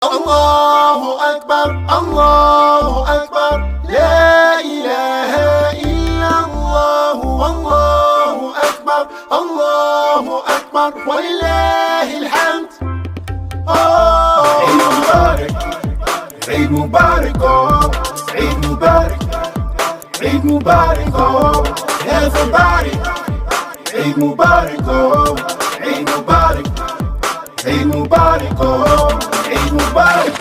Allahu Akbar, Allahu Akbar, La ilaha illallah, Allahu Akbar, Allahu Akbar, walillahil hamd. Eid Mubarak, Eid Mubarak, oh, Eid Mubarak, Eid Mubarak, oh, everybody. Eid Mubarak, oh, Eid Mubarak, Eid Mubarak, oh, Eid Mubarak.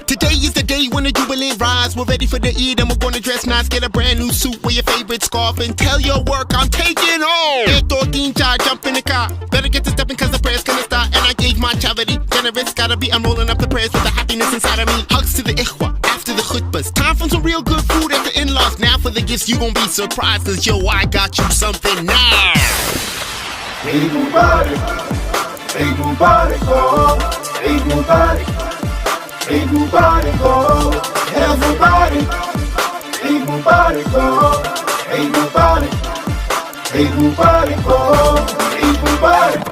Today is the day when the jubilant rise. We're ready for the Eid and we're gonna dress nice. Get a brand new suit, wear your favorite scarf, and tell your work I'm taking home. Jump in the car. Better get to stepping cause the prayer's gonna start. And I gave my charity, generous gotta be. I'm rolling up the prayers with the happiness inside of me. Hugs to the ikhwa, after the khutbahs. Time for some real good food at the in-laws. Now for the gifts, you gon' be surprised cause yo, I got you something now. Eid Mubarak, Eid Mubarak, oh, Eid Mubarak, Eid Mubarak, oh, everybody. Eid Mubarak, oh, Eid Mubarak, Eid Mubarak, oh, Eid Mubarak.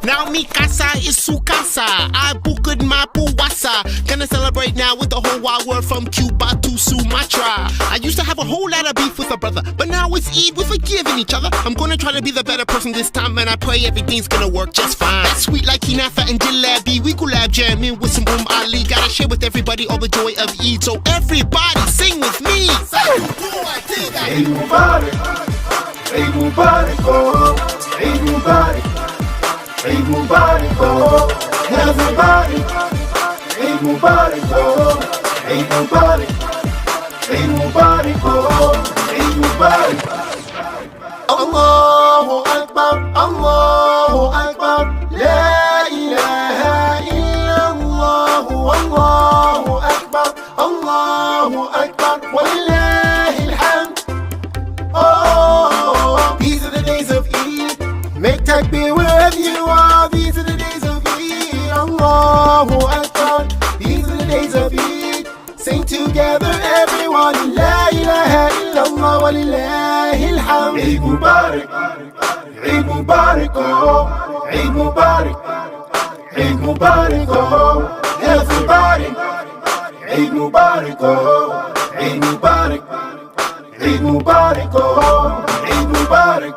Now mi casa is su casa. I booked my puwasa. Gonna celebrate now with the whole wide world from Cuba to Sumatra. I used to have a whole lot of beef with a brother, but now it's Eid, we're forgiving each other. I'm gonna try to be the better person this time, and I pray everything's gonna work just fine. That's sweet like Hinafa and Jalebi. We collab jamming with some Ali. Gotta share with everybody all the joy of Eid, so everybody sing with me. Eid Mubarak, Eid Mubarak, oh, Eid Mubarak, Eid Mubarak, oh, everybody. Eid Mubarak, oh, Eid Mubarak, Eid Mubarak, oh, Eid Mubarak. Allahu Akbar, Allahu Akbar, La ilaha illallah, Allahu Akbar, Allahu Akbar, walillahil hamd. Oh, these are the days of Eid. Make takbir wherever you are. These are the days of Eid. Allahu Akbar. These are the days of Eid. Sing together, everyone. La ilaha illallah wa lillahil hamd. Eid Mubarak, Eid Mubarak, oh, Eid Mubarak, Eid Mubarak, oh, everybody. Eid Mubarak, oh, Eid Mubarak, Eid Mubarak, oh, Eid Mubarak.